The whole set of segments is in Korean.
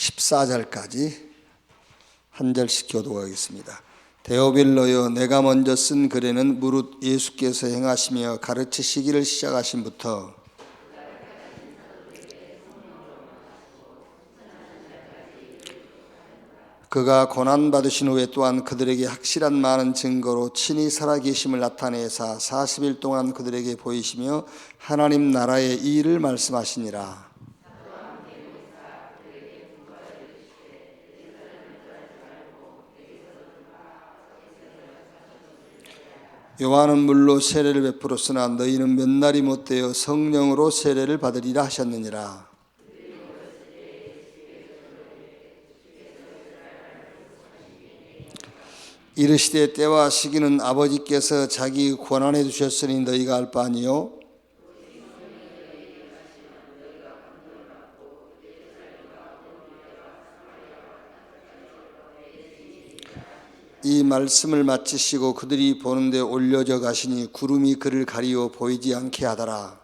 14절까지 한 절씩 교독하겠습니다. 데오빌로여, 내가 먼저 쓴 글에는 무릇 예수께서 행하시며 가르치시기를 시작하신부터 그가 고난받으신 후에 또한 그들에게 확실한 많은 증거로 친히 살아계심을 나타내사 40일 동안 그들에게 보이시며 하나님 나라의 이 일을 말씀하시니라. 요한은 물로 세례를 베풀었으나 너희는 몇 날이 못되어 성령으로 세례를 받으리라 하셨느니라. 이르시되 때와 시기는 아버지께서 자기 권한해 주셨으니 너희가 알 바 아니요 이 말씀을 마치시고 그들이 보는데 올려져 가시니 구름이 그를 가리워 보이지 않게 하더라.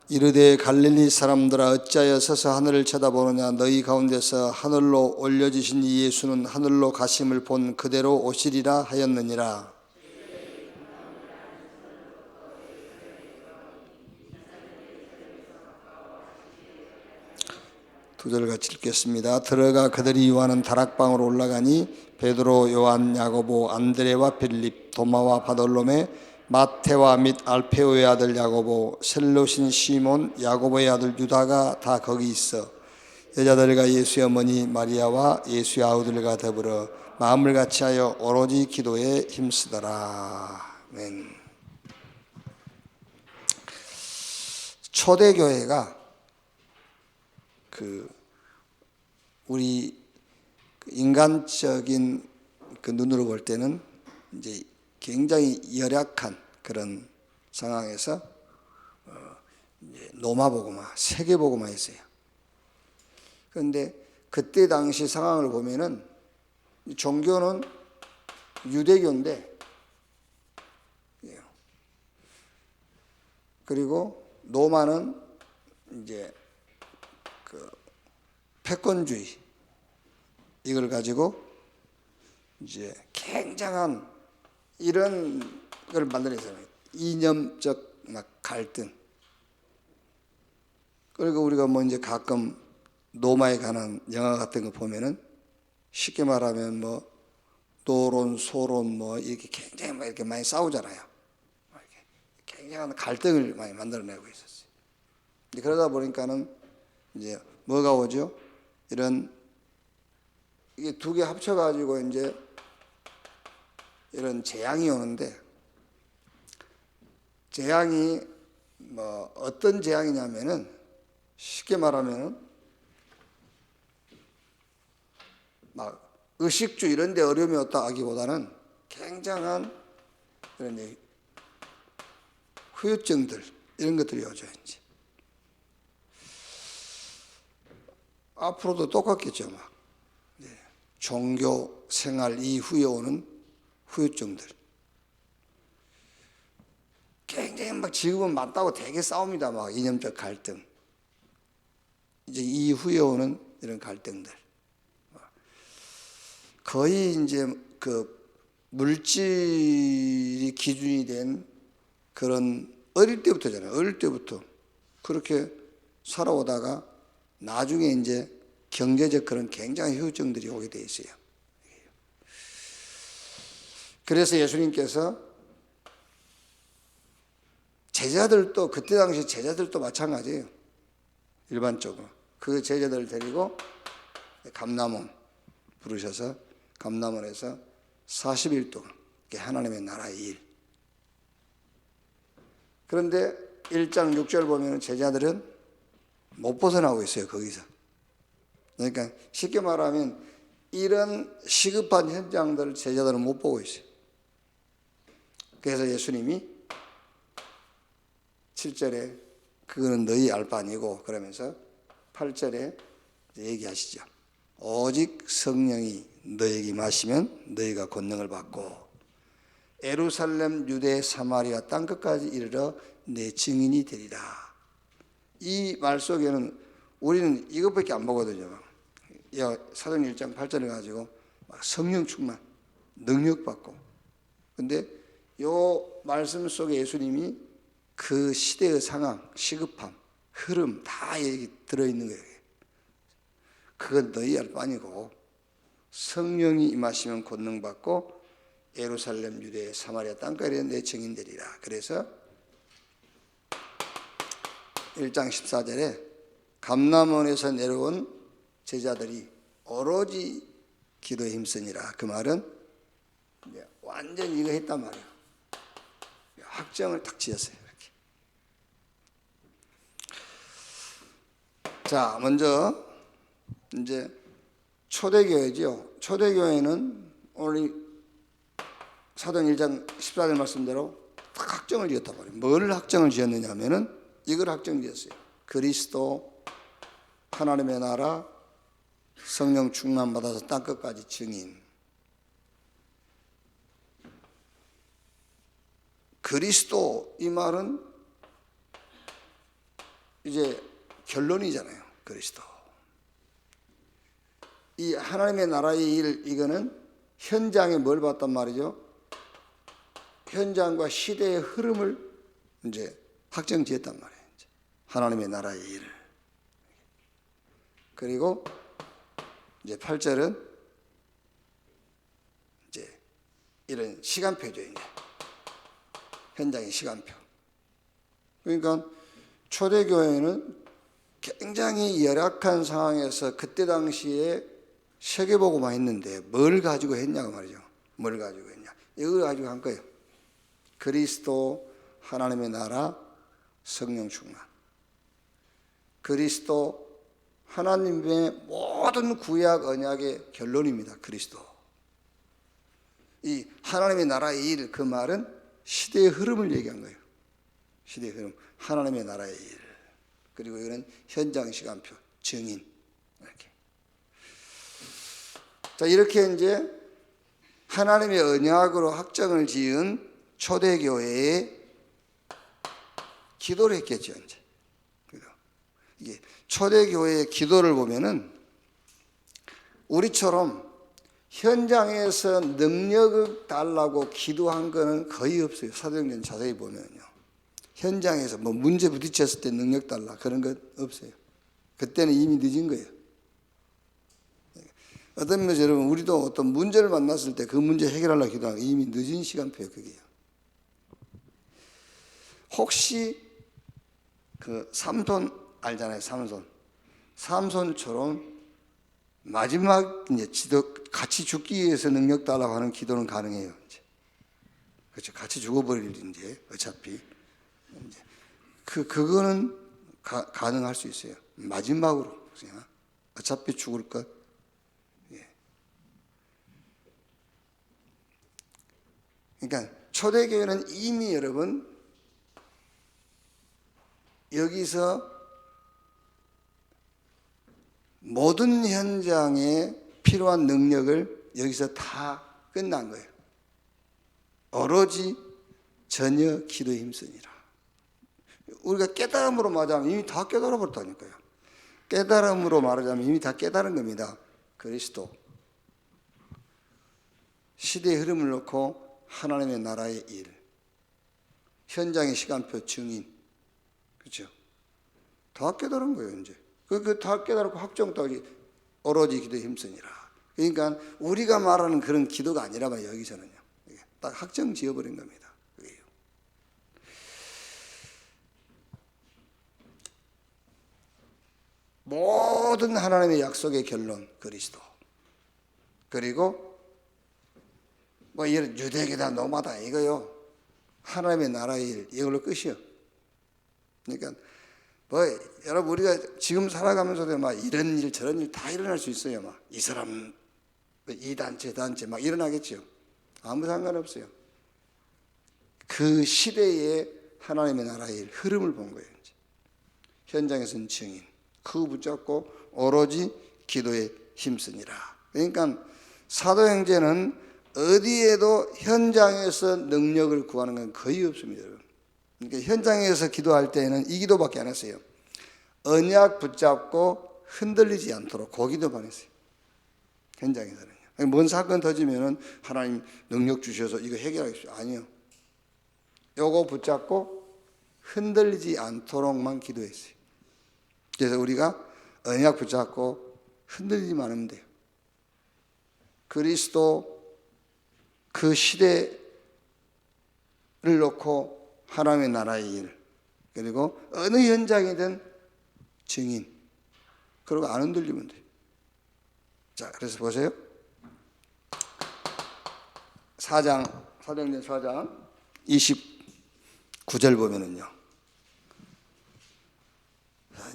이르되 갈릴리 사람들아, 어찌하여 서서 하늘을 쳐다보느냐. 너희 가운데서 하늘로 올려지신 이 예수는 하늘로 가심을 본 그대로 오시리라 하였느니라. 두 절 같이 읽겠습니다. 들어가 그들이 요하는 다락방으로 올라가니 베드로, 요한, 야고보, 안드레와 빌립, 도마와 바돌로메, 마태와 및 알페오의 아들 야고보, 셀롯인 시몬, 야고보의 아들 유다가 다 거기 있어 여자들과 예수의 어머니 마리아와 예수의 아우들과 더불어 마음을 같이하여 오로지 기도에 힘쓰더라. 아멘. 초대교회가 우리 인간적인 눈으로 볼 때는 이제 굉장히 열악한 그런 상황에서 이제 로마복음화, 세계복음화였어요. 그런데 그때 당시 상황을 보면은 종교는 유대교인데, 그리고 로마는 이제 패권주의, 이걸 가지고 이제 굉장한 이런 걸 만들어냈어요. 이념적 갈등. 그리고 우리가 이제 가끔 로마에 가는 영화 같은 거 보면은 쉽게 말하면 노론, 소론 이렇게 굉장히 이렇게 많이 싸우잖아요. 이렇게 굉장한 갈등을 많이 만들어내고 있었어요. 그러다 보니까는 이제 뭐가 오죠? 이게 두 개 합쳐가지고 이제 이런 재앙이 오는데, 재앙이 어떤 재앙이냐면은 쉽게 말하면은 의식주 이런 데 어려움이 없다 하기보다는 굉장한 그런 후유증들, 이런 것들이 오죠. 이제 앞으로도 똑같겠죠. 종교 생활 이후에 오는 후유증들. 굉장히 지금은 맞다고 되게 싸웁니다. 이념적 갈등. 이제 이후에 오는 이런 갈등들. 거의 이제 물질이 기준이 된 그런 어릴 때부터잖아요. 어릴 때부터 그렇게 살아오다가 나중에 이제 경제적 그런 굉장히 후유증들이 오게 돼 있어요. 그래서 예수님께서 제자들도, 그때 당시 제자들도 마찬가지예요. 일반적으로 그 제자들을 데리고 감람원 부르셔서 감람원에서 40일 동안 하나님의 나라의 일. 그런데 1장 6절 보면 제자들은 못 벗어나고 있어요. 거기서. 그러니까 쉽게 말하면 이런 시급한 현장들을 제자들은 못 보고 있어요. 그래서 예수님이 7절에 그거는 너희 알 바 아니고, 그러면서 8절에 얘기하시죠. 오직 성령이 너에게 임하시면 너희가 권능을 받고 예루살렘, 유대, 사마리아 땅끝까지 이르러 내 증인이 되리라. 이 말 속에는 우리는 이것밖에 안 보거든요. 사도행 1장 8절을 가지고 성령 충만, 능력받고. 근데 요 말씀 속에 예수님이 그 시대의 상황, 시급함, 흐름 다 얘기 들어있는 거예요. 그건 너희 할 바니고 성령이 임하시면 권능받고 예루살렘, 유대, 사마리아 땅까지 내 증인되리라. 그래서 1장 14절에 감람원에서 내려온 제자들이 오로지 기도에 힘쓰니라. 그 말은 완전히 이거 했단 말이에요. 확정을 딱 지었어요. 이렇게. 자, 먼저 이제 초대교회죠. 초대교회는 오늘 사도행 1장 14절 말씀대로 딱 확정을 지었단 말이에요. 뭘 확정을 지었느냐 하면은 이걸 확정 지었어요. 그리스도, 하나님의 나라, 성령 충만 받아서 땅끝까지 증인. 그리스도, 이 말은 이제 결론이잖아요. 그리스도. 이 하나님의 나라의 일, 이거는 현장에 뭘 봤단 말이죠? 현장과 시대의 흐름을 이제 확정 지었단 말이에요. 하나님의 나라의 일을. 그리고 이제 8절은 이제 이런 시간표죠. 이제 현장의 시간표. 그러니까 초대교회는 굉장히 열악한 상황에서 그때 당시에 세계복음만 했는데 뭘 가지고 했냐고 말이죠. 뭘 가지고 했냐. 이걸 가지고 한 거예요. 그리스도, 하나님의 나라, 성령 충만. 그리스도, 하나님의 모든 구약 언약의 결론입니다. 그리스도. 이 하나님의 나라의 일, 그 말은 시대의 흐름을 얘기한 거예요. 시대의 흐름, 하나님의 나라의 일. 그리고 이거는 현장 시간표, 증인. 이렇게. 자, 이렇게 이제 하나님의 언약으로 확정을 지은 초대교회에 기도를 했겠죠, 이제. 이게 초대교회의 기도를 보면은 우리처럼 현장에서 능력을 달라고 기도한 거는 거의 없어요. 사도행전 자세히 보면요. 현장에서 뭐 문제 부딪혔을 때 능력 달라 그런 것 없어요. 그때는 이미 늦은 거예요. 어떤 면에서 여러분, 우리도 어떤 문제를 만났을 때 그 문제 해결하려고 기도하는 거 이미 늦은 시간표예요. 그게요. 혹시 그 삼손 알잖아요. 삼손처럼 마지막 이제 같이 죽기 위해서 능력 달라고 하는 기도는 가능해요. 이제. 그렇죠. 같이 죽어버릴 이제 어차피 이제 그거는 가능할 수 있어요. 마지막으로 그냥 어차피 죽을 것. 예. 그러니까 초대교회는 이미 여러분 여기서 모든 현장에 필요한 능력을 여기서 다 끝난 거예요. 오로지 전혀 기도에 힘쓰니라. 우리가 깨달음으로 말하자면 이미 다 깨달아 버렸다니까요. 깨달음으로 말하자면 이미 다 깨달은 겁니다. 그리스도. 시대의 흐름을 놓고 하나님의 나라의 일. 현장의 시간표 증인. 그렇죠? 다 깨달은 거예요, 이제. 그 다 깨달고 확정하기 오로지 기도에 힘쓰니라. 그러니까 우리가 말하는 그런 기도가 아니라 봐요, 여기서는요. 딱 확정 지어버린 겁니다. 그게요. 모든 하나님의 약속의 결론, 그리스도. 그리고 뭐 이런 유대계다 노마다 이거요. 하나님의 나라의 일, 이걸로 끝이요. 그러니까 뭐 여러분, 우리가 지금 살아가면서도 막 이런 일 저런 일 다 일어날 수 있어요. 막 이 사람 이 단체 막 일어나겠죠. 아무 상관없어요. 그 시대의 하나님의 나라의 일, 흐름을 본 거예요. 이제. 현장에서는 증인, 그 붙잡고 오로지 기도에 힘쓰니라. 그러니까 사도행전은 어디에도 현장에서 능력을 구하는 건 거의 없습니다. 그러니까 현장에서 기도할 때에는 이 기도밖에 안 했어요. 언약 붙잡고 흔들리지 않도록 그 기도만 했어요. 현장에서는요. 뭔 사건 터지면은 하나님 능력 주셔서 이거 해결하겠어요. 아니요. 요거 붙잡고 흔들리지 않도록만 기도했어요. 그래서 우리가 언약 붙잡고 흔들리지만 않으면 돼요. 그리스도 그 시대를 놓고 하나님의 나라의 일, 그리고 어느 현장이든 증인, 그리고 안 흔들리면 돼요. 자, 그래서 보세요. 사도행전 4장 29절 보면은요.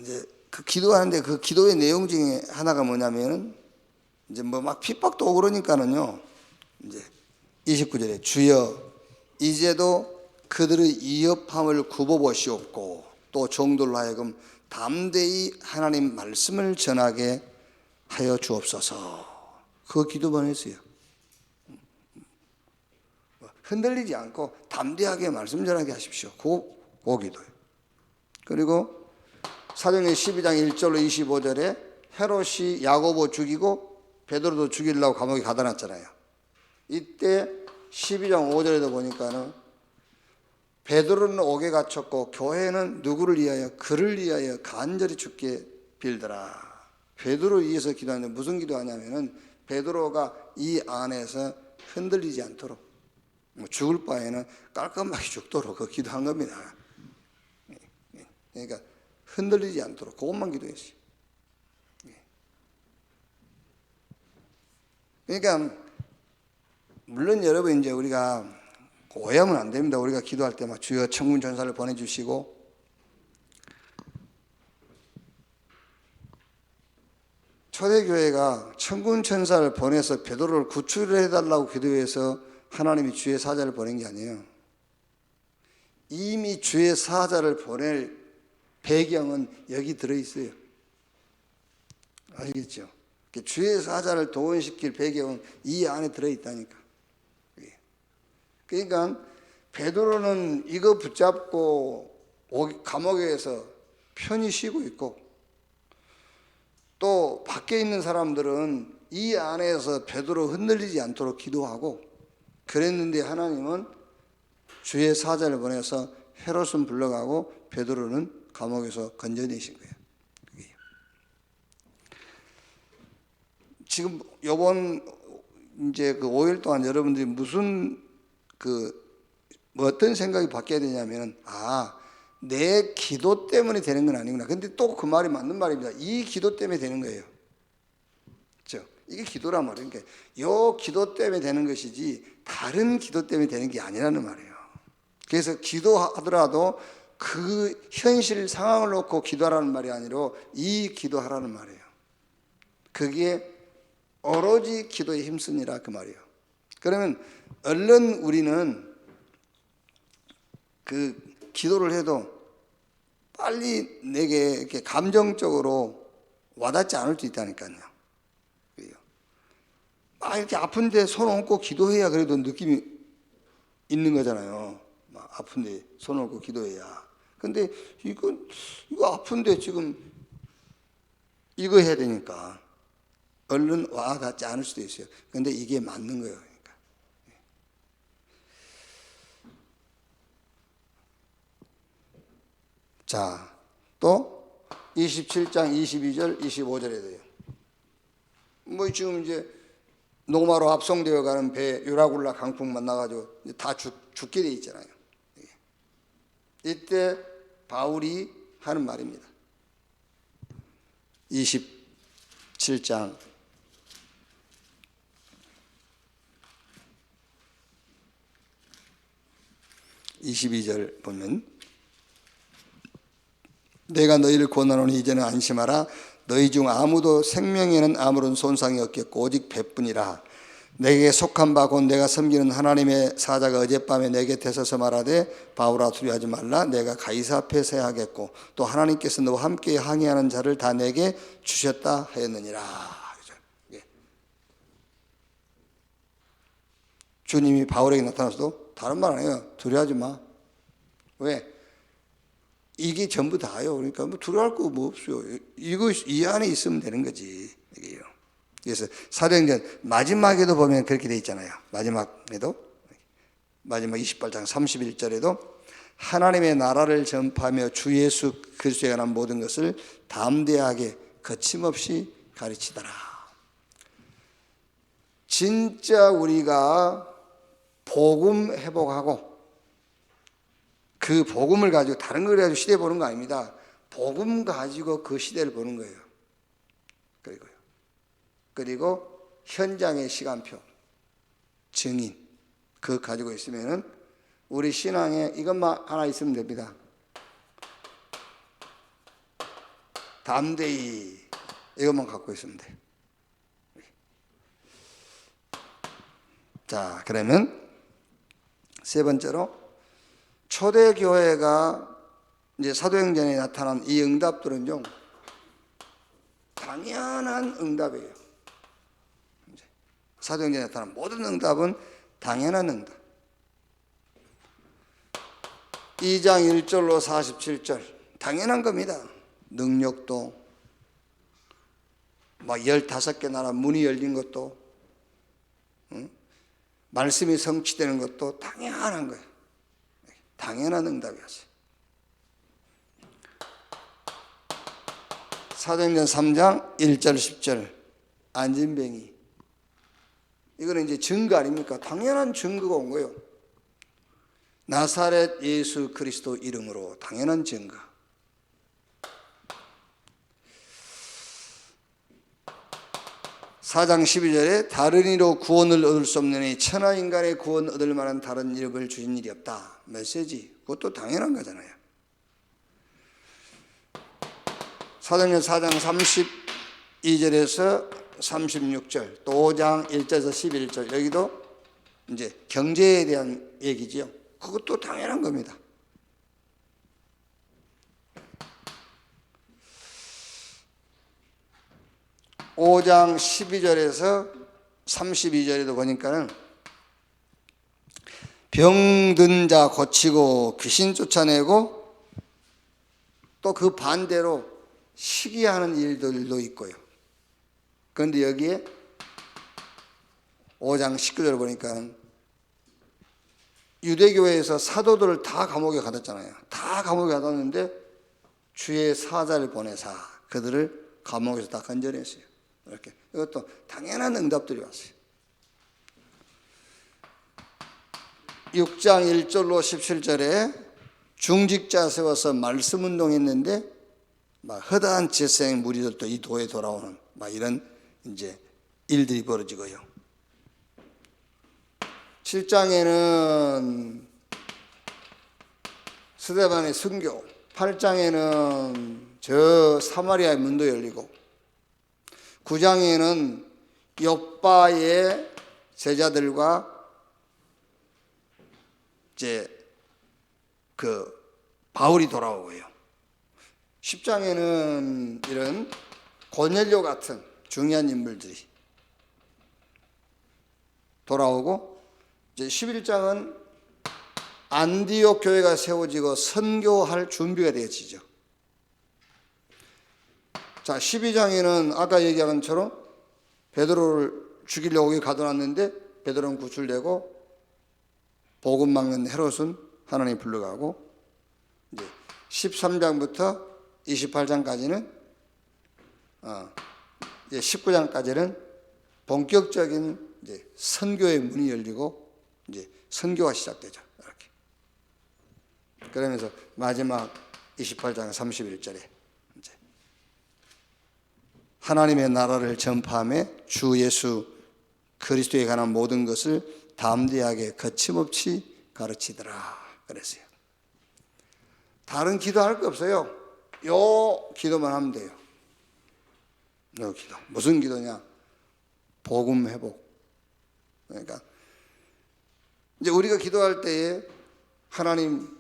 이제 그 기도하는데 그 기도의 내용 중에 하나가 뭐냐면은 이제 뭐 막 핍박도 오고 그러니까는요. 이제 29절에 주여 이제도 그들의 이협함을 굽어보시옵고 또 종들로 하여금 담대히 하나님 말씀을 전하게 하여 주옵소서. 그 기도만 했어요. 흔들리지 않고 담대하게 말씀 전하게 하십시오. 그 기도예요. 그리고 사도행전 12장 1절로 25절에 헤롯이 야고보 죽이고 베드로도 죽이려고 감옥에 가다 놨잖아요. 이때 12장 5절에도 보니까는 베드로는 옥에 갇혔고 교회는 누구를 위하여? 그를 위하여 간절히 죽게 빌더라. 베드로 위해서 기도하는데 무슨 기도하냐면은 베드로가 이 안에서 흔들리지 않도록 죽을 바에는 깔끔하게 죽도록 그 기도한 겁니다. 그러니까 흔들리지 않도록 그것만 기도했어요. 그러니까 물론 여러분 이제 우리가 오해하면 안 됩니다. 우리가 기도할 때 막 주여 천군 천사를 보내주시고 초대교회가 천군 천사를 보내서 베드로를 구출해달라고 기도해서 하나님이 주의 사자를 보낸 게 아니에요. 이미 주의 사자를 보낼 배경은 여기 들어있어요. 아시겠죠? 주의 사자를 동원시킬 배경은 이 안에 들어있다니까. 그러니까 베드로는 이거 붙잡고 감옥에서 편히 쉬고 있고 또 밖에 있는 사람들은 이 안에서 베드로 흔들리지 않도록 기도하고 그랬는데 하나님은 주의 사자를 보내서 헤롯은 불러가고 베드로는 감옥에서 건져내신 거예요. 지금 요번 이제 그 5일 동안 여러분들이 무슨 뭐 어떤 생각이 바뀌어야 되냐면 내 기도 때문에 되는 건 아니구나. 근데 또 그 말이 맞는 말입니다. 이 기도 때문에 되는 거예요. 그렇죠? 이게 기도란 말이에요. 그러니까 요 기도 때문에 되는 것이지 다른 기도 때문에 되는 게 아니라는 말이에요. 그래서 기도하더라도 그 현실 상황을 놓고 기도하라는 말이 아니라 이 기도하라는 말이에요. 그게 오로지 기도에 힘쓰니라 그 말이에요. 그러면 얼른 우리는 그 기도를 해도 빨리 내게 이렇게 감정적으로 와닿지 않을 수 있다니까요. 이렇게 아픈데 손 얹고 기도해야 그래도 느낌이 있는 거잖아요. 아픈데 손 얹고 기도해야. 근데 이거 아픈데 지금 이거 해야 되니까 얼른 와닿지 않을 수도 있어요. 근데 이게 맞는 거예요. 그러니까. 자, 또 27장 22절 25절에 돼요. 뭐 지금 이제 노마로 합송되어 가는 배 유라굴라 강풍 만나가지고 다 죽게 돼 있잖아요. 이때 바울이 하는 말입니다. 27장 22절 보면 내가 너희를 권하노니 이제는 안심하라. 너희 중 아무도 생명에는 아무런 손상이 없겠고 오직 배뿐이라. 내게 속한 바 곧 내가 섬기는 하나님의 사자가 어젯밤에 내 곁에 서서 말하되 바울아 두려워하지 말라. 내가 가이사 앞에 서야 하겠고 또 하나님께서 너와 함께 항해하는 자를 다 내게 주셨다 하였느니라. 주님이 바울에게 나타나서도 다른 말 안 해요. 두려워하지 마. 왜? 이게 전부 다요. 그러니까 뭐 두려워할 거 뭐 없어요. 이거 이 안에 있으면 되는 거지. 이게요. 그래서 사도행전 마지막에도 보면 그렇게 돼 있잖아요. 마지막 28장 31절에도 하나님의 나라를 전파하며 주 예수 그리스도에 관한 모든 것을 담대하게 거침없이 가르치더라. 진짜 우리가 복음 회복하고 그 복음을 가지고 다른 걸 가지고 시대 보는 거 아닙니다. 복음 가지고 그 시대를 보는 거예요. 그리고 현장의 시간표, 증인 그거 가지고 있으면은 우리 신앙에 이것만 하나 있으면 됩니다. 담대히 이것만 갖고 있으면 돼. 자, 그러면 세 번째로 초대교회가 이제 사도행전에 나타난 이 응답들은요, 당연한 응답이에요. 사도행전에 나타난 모든 응답은 당연한 응답. 2장 1절로 47절 당연한 겁니다. 능력도 막 15개 나라 문이 열린 것도 말씀이 성취되는 것도 당연한 거예요. 당연한 응답이었어요. 사도행전 3장 1절 10절 안진뱅이 이거는 이제 증거 아닙니까? 당연한 증거가 온 거예요. 나사렛 예수 그리스도 이름으로 당연한 증거. 사장 12절에 다른 이로 구원을 얻을 수 없느니 천하 인간의 구원 얻을 만한 다른 이름을 주신 일이 없다. 메시지 그것도 당연한 거잖아요. 사도행전 4장 32절에서 36절 또 5장 1절에서 11절 여기도 이제 경제에 대한 얘기지요. 그것도 당연한 겁니다. (5장 12절에서 32절에도) 보니까는 병든 자 고치고 귀신 쫓아내고 또 그 반대로 시기하는 일들도 있고요. 그런데 여기에 5장 19절을 보니까 유대교회에서 사도들을 다 감옥에 가뒀잖아요. 다 감옥에 가뒀는데 주의 사자를 보내사 그들을 감옥에서 다 건져냈어요. 이렇게 이것도 당연한 응답들이 왔어요. 6장 1절로 17절에 중직자 세워서 말씀 운동했는데 막 허다한 지생 무리들도 이 도에 돌아오는 막 이런 이제 일들이 벌어지고요. 7장에는 스데반의 순교, 8장에는 저 사마리아의 문도 열리고 9장에는 욥바의 제자들과 이제 그 바울이 돌아오고요. 10장에는 이런 고넬료 같은 중요한 인물들이 돌아오고 이제 11장은 안디옥 교회가 세워지고 선교할 준비가 되어지죠. 자, 12장에는 아까 얘기한 것처럼 베드로를 죽이려고 여기 가둬놨는데 베드로는 구출되고 복음 막는 헤롯은 하나님 불러가고 이제 13장부터 28장까지는 이제 19장까지는 본격적인 이제 선교의 문이 열리고 이제 선교가 시작되죠. 이렇게. 그러면서 마지막 28장 31절에 이제 하나님의 나라를 전파하며 주 예수 그리스도에 관한 모든 것을 담대하게 거침없이 가르치더라 그랬어요. 다른 기도할 거 없어요. 요 기도만 하면 돼요. 요 기도. 무슨 기도냐? 복음 회복. 그러니까 이제 우리가 기도할 때에 하나님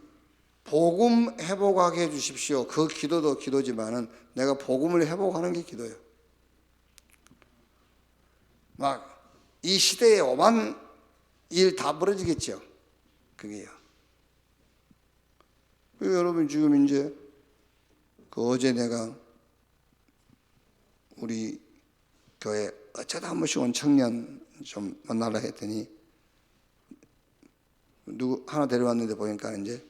복음 회복하게 해 주십시오. 그 기도도 기도지만은 내가 복음을 회복하는 게 기도예요. 막 이 시대에 오만 일 다 벌어지겠죠. 그게요. 여러분 지금 이제 어제 내가 우리 교회 어쩌다 한 번씩 온 청년 좀 만나려 했더니 누구 하나 데려왔는데 보니까 이제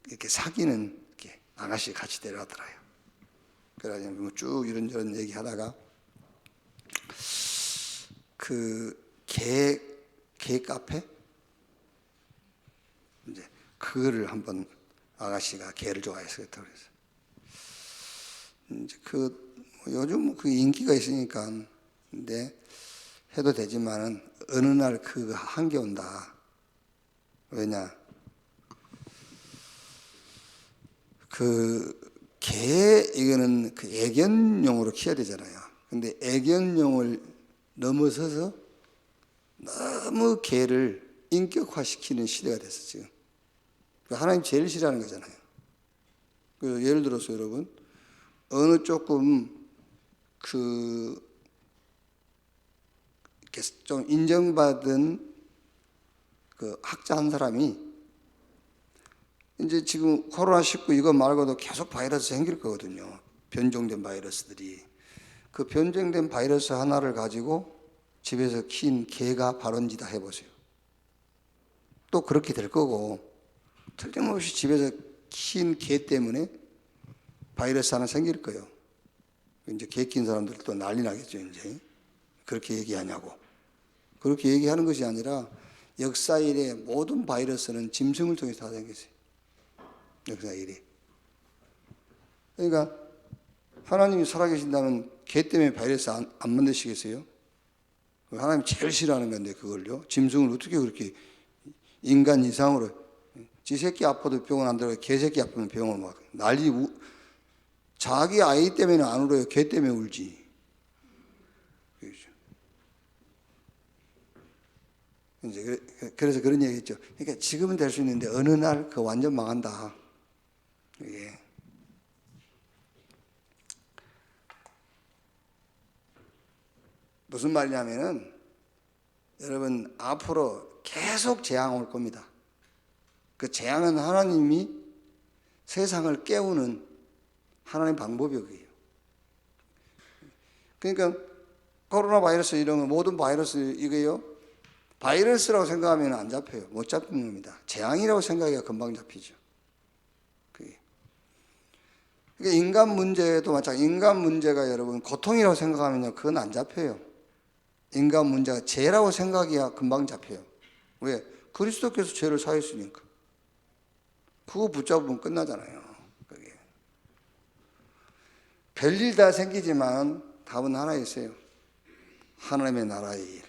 이렇게 사귀는 이렇게 아가씨 같이 데려왔더라요. 그래가지고 쭉 이런저런 얘기하다가 개 카페 이제 그거를 한번 아가씨가 개를 좋아해서 그랬다고 그래서 이제 요즘 그 인기가 있으니까 근데 해도 되지만은 어느 날 그 한계 온다. 왜냐? 이거는 애견용으로 키워야 되잖아요. 근데 애견용을 넘어서서 너무 개를 인격화시키는 시대가 됐어 지금. 하나님 제일 싫어하는 거잖아요. 그래서 예를 들어서 여러분 어느 조금 좀 인정받은 학자 한 사람이 이제 지금 코로나19 이거 말고도 계속 바이러스 생길 거거든요. 변종된 바이러스들이. 그 변종된 바이러스 하나를 가지고 집에서 키운 개가 발원지다 해보세요. 또 그렇게 될 거고 틀림없이 집에서 키운 개 때문에 바이러스 하나 생길 거예요. 이제 개 키운 사람들 또 난리 나겠죠. 이제 그렇게 얘기하냐고. 그렇게 얘기하는 것이 아니라 역사 이래 모든 바이러스는 짐승을 통해서 다 생겼어요. 역사 이래. 그러니까 하나님이 살아계신다면 개 때문에 바이러스 안 만드시겠어요? 하나님 제일 싫어하는 건데 그걸요. 짐승을 어떻게 그렇게 인간 이상으로 지 새끼 아파도 병원 안 들어가요. 개 새끼 아프면 병원 막 난리. 자기 아이 때문에 안 울어요. 개 때문에 울지. 이제 그래서 그런 얘기했죠. 그러니까 지금은 될 수 있는데 어느 날 완전 망한다. 이게 무슨 말이냐면은 여러분 앞으로 계속 재앙 올 겁니다. 그 재앙은 하나님이 세상을 깨우는 하나님의 방법이에요. 그러니까 코로나 바이러스 이런 거 모든 바이러스 이거요. 바이러스라고 생각하면 안 잡혀요. 못 잡는 겁니다. 재앙이라고 생각해야 금방 잡히죠. 그러니까 인간 문제도 마찬가지. 인간 문제가 여러분 고통이라고 생각하면요, 그건 안 잡혀요. 인간 문제가 죄라고 생각해야 금방 잡혀요. 왜? 그리스도께서 죄를 사했으니까. 그거 붙잡으면 끝나잖아요. 그게. 별일 다 생기지만 답은 하나 있어요. 하나님의 나라의 일.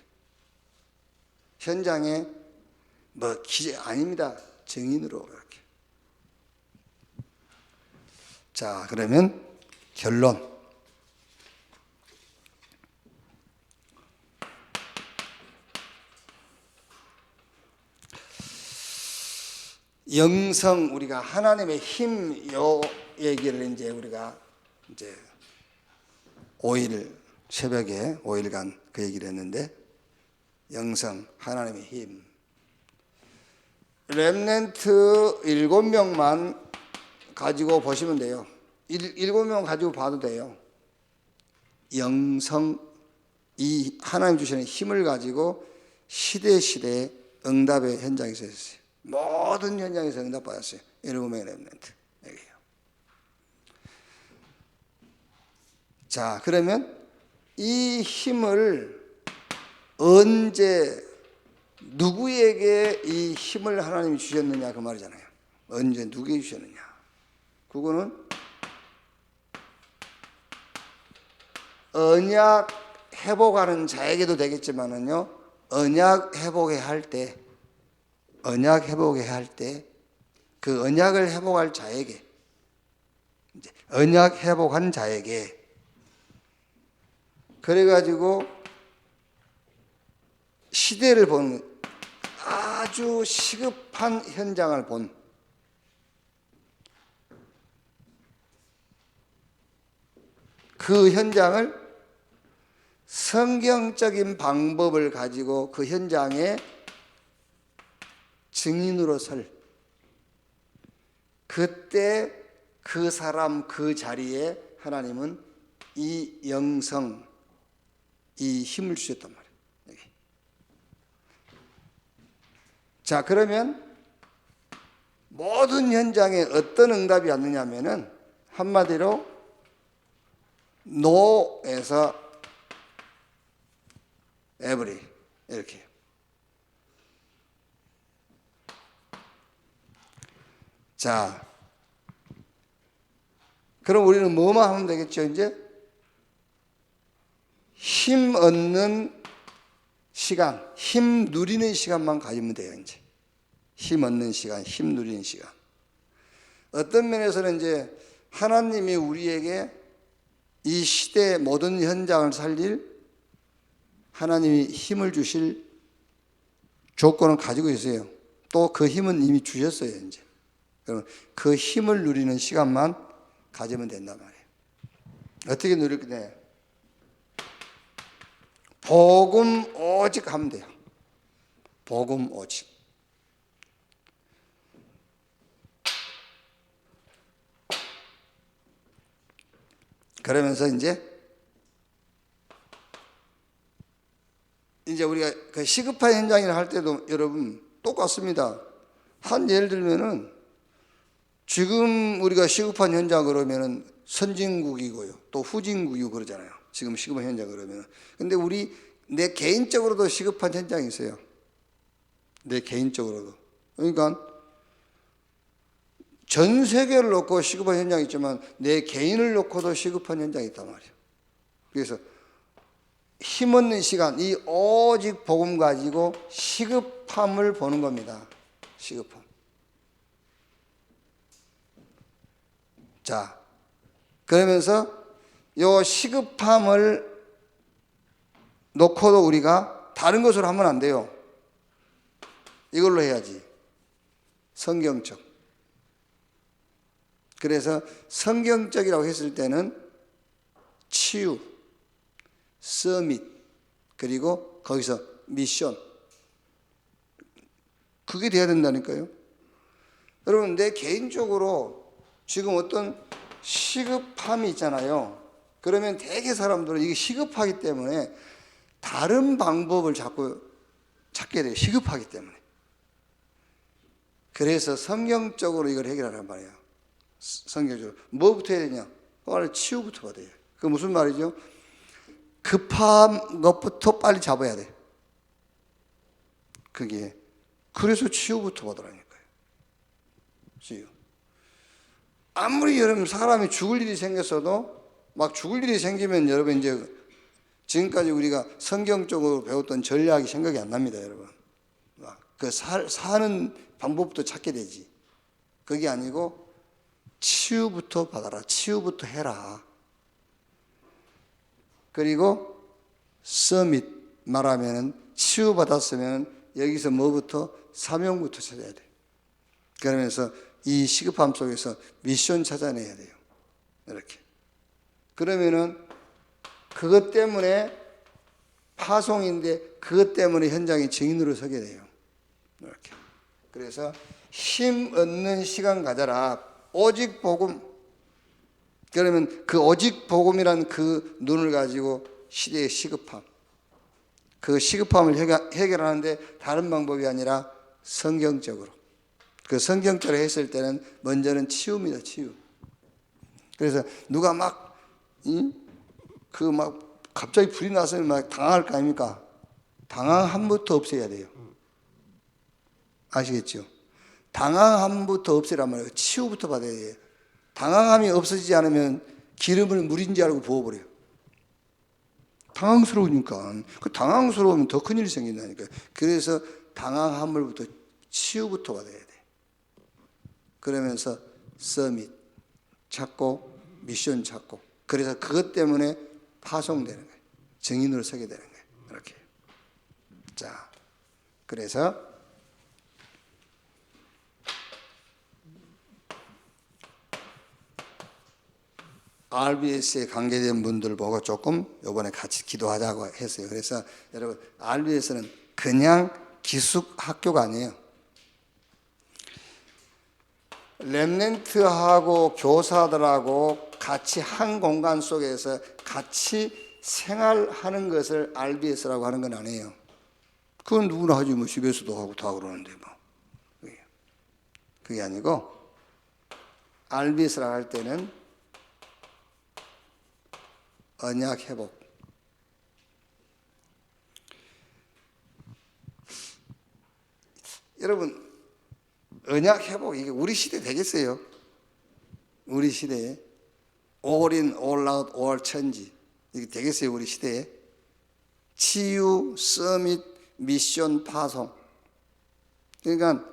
현장에 기재 아닙니다. 증인으로 이렇게. 자, 그러면 결론. 영성 우리가 하나님의 힘 요 얘기를 이제 우리가 이제 5일 새벽에 5일간 그 얘기를 했는데 영성 하나님의 힘 렘넌트 7명만 가지고 보시면 돼요. 7명 가지고 봐도 돼요. 영성 이 하나님 주시는 힘을 가지고 시대시대 응답의 현장에 서 있어요. 모든 현장에서 응답받았어요. 7명의 렘넌트. 여기요. 자, 그러면 이 힘을 언제 누구에게 이 힘을 하나님이 주셨느냐 그 말이잖아요. 언제 누구에게 주셨느냐. 그거는 언약 회복하는 자에게도 되겠지만은요. 언약 회복해야 할 때 그 언약을 회복할 자에게 언약 회복한 자에게 그래가지고 시대를 보는 아주 시급한 현장을 본 그 현장을 성경적인 방법을 가지고 그 현장에 증인으로 설, 그때 그 사람 그 자리에 하나님은 이 영성, 이 힘을 주셨단 말이에요. 여기. 자, 그러면 모든 현장에 어떤 응답이 왔느냐면은 한마디로 no에서 every 이렇게. 자, 그럼 우리는 뭐만 하면 되겠죠? 이제 힘 얻는 시간, 힘 누리는 시간만 가지면 돼요. 이제 힘 얻는 시간, 힘 누리는 시간. 어떤 면에서는 이제 하나님이 우리에게 이 시대의 모든 현장을 살릴 하나님이 힘을 주실 조건을 가지고 있어요. 또 그 힘은 이미 주셨어요. 이제 그럼 그 힘을 누리는 시간만 가지면 된단 말이에요. 어떻게 누릴 거냐? 복음 오직 하면 돼요. 복음 오직. 그러면서 이제 우리가 그 시급한 현장이라 할 때도 여러분 똑같습니다. 한 예를 들면은 지금 우리가 시급한 현장 그러면은 선진국이고요. 또 후진국이고 그러잖아요. 지금 시급한 현장 그러면은. 근데 내 개인적으로도 시급한 현장이 있어요. 내 개인적으로도. 그러니까 전 세계를 놓고 시급한 현장이 있지만 내 개인을 놓고도 시급한 현장이 있단 말이에요. 그래서 힘없는 시간, 이 오직 복음 가지고 시급함을 보는 겁니다. 시급함. 자, 그러면서 요 시급함을 놓고도 우리가 다른 것으로 하면 안 돼요. 이걸로 해야지. 성경적. 그래서 성경적이라고 했을 때는 치유, 서밋, 그리고 거기서 미션. 그게 돼야 된다니까요. 여러분, 내 개인적으로 지금 어떤 시급함이 있잖아요. 그러면 대개 사람들은 이게 시급하기 때문에 다른 방법을 자꾸 찾게 돼요. 시급하기 때문에. 그래서 성경적으로 이걸 해결하란 말이에요. 성경적으로. 뭐부터 해야 되냐? 빨리 치유부터 받아야 돼요. 그 무슨 말이죠? 급한 것부터 빨리 잡아야 돼. 그게. 그래서 치유부터 받으라니까요. 치유. 아무리 여러분 사람이 죽을 일이 생겼어도 막 죽을 일이 생기면 여러분 이제 지금까지 우리가 성경적으로 배웠던 전략이 생각이 안 납니다, 여러분. 그 사는 방법부터 찾게 되지. 그게 아니고 치유부터 받아라. 치유부터 해라. 그리고 서밋 말하면은 치유받았으면 여기서 뭐부터? 사명부터 찾아야 돼. 그러면서 이 시급함 속에서 미션 찾아내야 돼요. 이렇게. 그러면은 그것 때문에 파송인데 그것 때문에 현장에 증인으로 서게 돼요. 이렇게. 그래서 힘 얻는 시간 가져라. 오직 복음. 그러면 그 오직 복음이라는 그 눈을 가지고 시대의 시급함, 그 시급함을 해결하는데 다른 방법이 아니라 성경적으로. 그 성경적으로 했을 때는 먼저는 치유입니다. 치유. 그래서 누가 막 갑자기 불이 나서 막 당할 거 아닙니까? 당황함부터 없애야 돼요. 아시겠죠? 당황함부터 없애란 말이에요. 치유부터 받아야 돼요. 당황함이 없어지지 않으면 기름을 물인지 알고 부어버려요. 당황스러우니까. 그 당황스러우면 더 큰일이 생긴다니까요. 그래서 당황함을부터 치유부터 받아야 돼. 그러면서 서밋 찾고 미션 찾고. 그래서 그것 때문에 파송되는 거예요. 증인으로 서게 되는 거예요. 이렇게. 자, 그래서 RBS에 관계된 분들 보고 조금 이번에 같이 기도하자고 했어요. 그래서 여러분, RBS는 그냥 기숙 학교가 아니에요. 렘넌트하고 교사들하고 같이 한 공간 속에서 같이 생활하는 것을 RBS라고 하는 건 아니에요. 그건 누구나 하지, 뭐 집에서도 하고 다 그러는데 뭐. 그게 아니고 RBS라고 할 때는 언약 회복. 여러분, 언약 회복, 이게 우리 시대 되겠어요? 우리 시대에 all in, all out, all change, 이게 되겠어요? 우리 시대에 치유, 서밋, 미션, 파송. 그러니까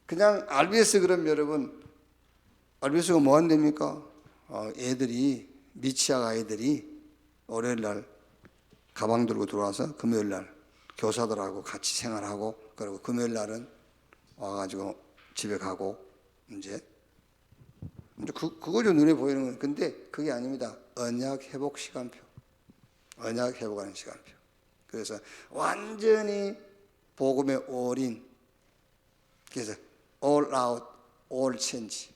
그냥 RBS 그러면 여러분, RBS가 뭐 한답니까? 애들이, 미취학 아이들이 월요일 날 가방 들고 들어와서 금요일 날 교사들하고 같이 생활하고, 그리고 금요일 날은 와가지고 집에 가고, 이제 그거죠, 눈에 보이는 건. 근데 그게 아닙니다. 언약 회복 시간표. 언약 회복하는 시간표. 그래서 완전히 복음의 all-in. 그래서 all out, all change.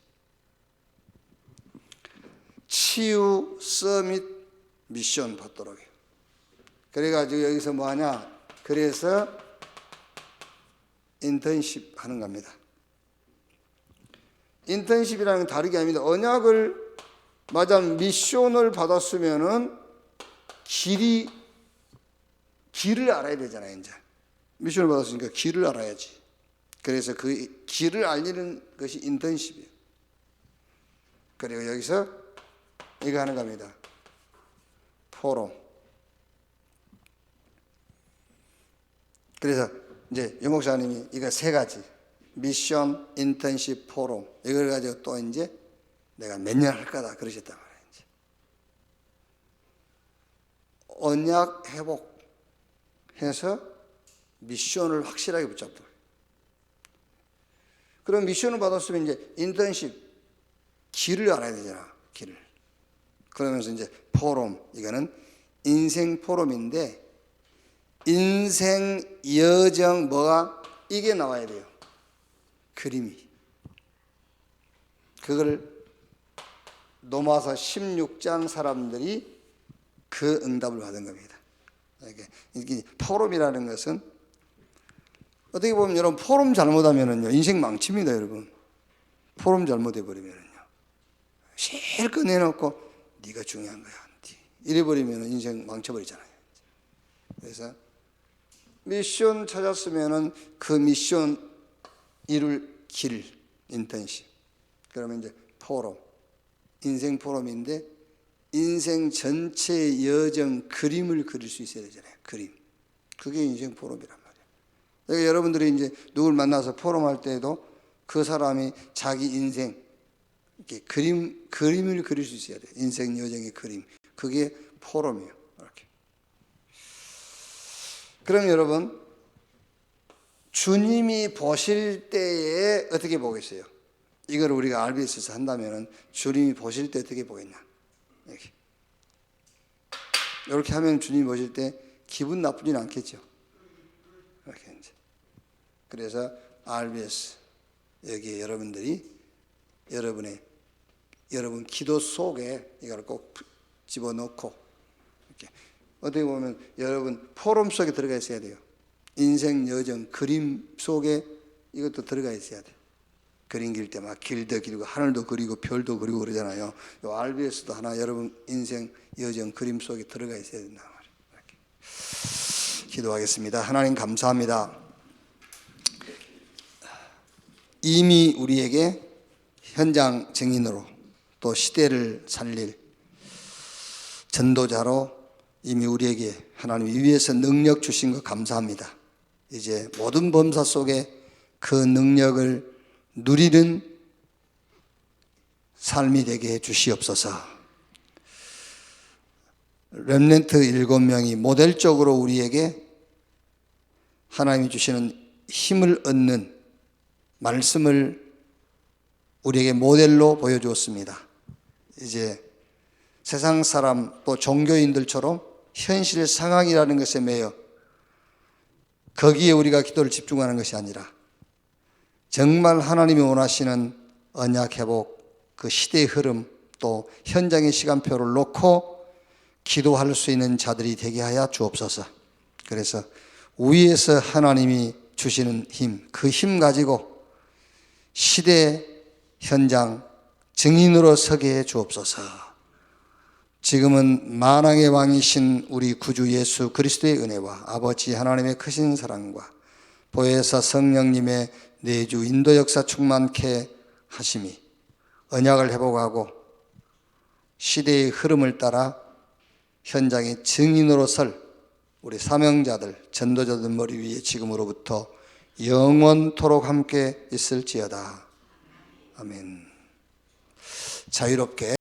치유, 서밋, 미션 받도록 해요. 그래가지고 여기서 뭐 하냐? 그래서 인턴십 하는 겁니다. 인턴십이라는 건 다르게 아닙니다. 언약을, 맞아, 미션을 받았으면은 길을 알아야 되잖아요, 이제. 미션을 받았으니까 길을 알아야지. 그래서 그 길을 알리는 것이 인턴십이에요. 그리고 여기서 이거 하는 겁니다. 포럼. 그래서 이제 유 목사님이 이거 세 가지, 미션, 인턴십, 포럼, 이걸 가지고 또 이제 내가 몇 년 할 거다 그러셨단 말이에요. 이제. 언약 회복해서 미션을 확실하게 붙잡도록. 그럼 미션을 받았으면 이제 인턴십, 길을 알아야 되잖아, 길을. 그러면서 이제 포럼, 이거는 인생 포럼인데, 인생 여정 뭐가 이게 나와야 돼요. 그림이. 그걸 로마서 16장 사람들이 그 응답을 받은 겁니다. 이게 포럼이라는 것은 어떻게 보면 여러분, 포럼 잘못하면은요 인생 망칩니다, 여러분. 포럼 잘못해 버리면은요 실컷 내놓고 네가 중요한 거야, 이래 버리면 인생 망쳐버리잖아요. 그래서 미션 찾았으면은 그 미션 이룰 길, 인턴십. 그러면 이제 포럼, 인생 포럼인데 인생 전체의 여정 그림을 그릴 수 있어야 되잖아요. 그림. 그게 인생 포럼이란 말이에요. 그러니까 여러분들이 이제 누굴 만나서 포럼할 때에도 그 사람이 자기 인생 이렇게 그림을 그릴 수 있어야 돼요. 인생 여정의 그림. 그게 포럼이에요. 이렇게. 그럼 여러분, 주님이 보실 때에 어떻게 보겠어요? 이걸 우리가 RBS에서 한다면 주님이 보실 때 어떻게 보겠냐? 이렇게 하면 주님이 보실 때 기분 나쁘진 않겠죠? 이렇게 이제. 그래서 RBS, 여기에 여러분들이 여러분 기도 속에 이걸 꼭 집어넣고, 이렇게 어떻게 보면 여러분 포럼 속에 들어가 있어야 돼요. 인생 여정 그림 속에 이것도 들어가 있어야 돼요. 그림 그릴 때 막 길도 그리고 하늘도 그리고 별도 그리고 그러잖아요. 요 RBS도 하나 여러분 인생 여정 그림 속에 들어가 있어야 된다 말이에요. 이렇게. 기도하겠습니다. 하나님 감사합니다. 이미 우리에게 현장 증인으로 또 시대를 살릴 전도자로 이미 우리에게 하나님 위에서 능력 주신 것 감사합니다. 이제 모든 범사 속에 그 능력을 누리는 삶이 되게 해 주시옵소서. 렘넌트 7명이 모델적으로 우리에게 하나님이 주시는 힘을 얻는 말씀을 우리에게 모델로 보여주었습니다. 이제 세상 사람 또 종교인들처럼 현실 상황이라는 것에 매여 거기에 우리가 기도를 집중하는 것이 아니라 정말 하나님이 원하시는 언약 회복, 그 시대의 흐름 또 현장의 시간표를 놓고 기도할 수 있는 자들이 되게 하여 주옵소서. 그래서 위에서 하나님이 주시는 힘, 그 힘 가지고 시대 현장 증인으로 서게 해 주옵소서. 지금은 만왕의 왕이신 우리 구주 예수 그리스도의 은혜와 아버지 하나님의 크신 사랑과 보혜사 성령님의 내주 인도 역사 충만케 하심이 언약을 회복하고 시대의 흐름을 따라 현장의 증인으로 설 우리 사명자들, 전도자들 머리 위에 지금으로부터 영원토록 함께 있을지어다. 아멘. 자유롭게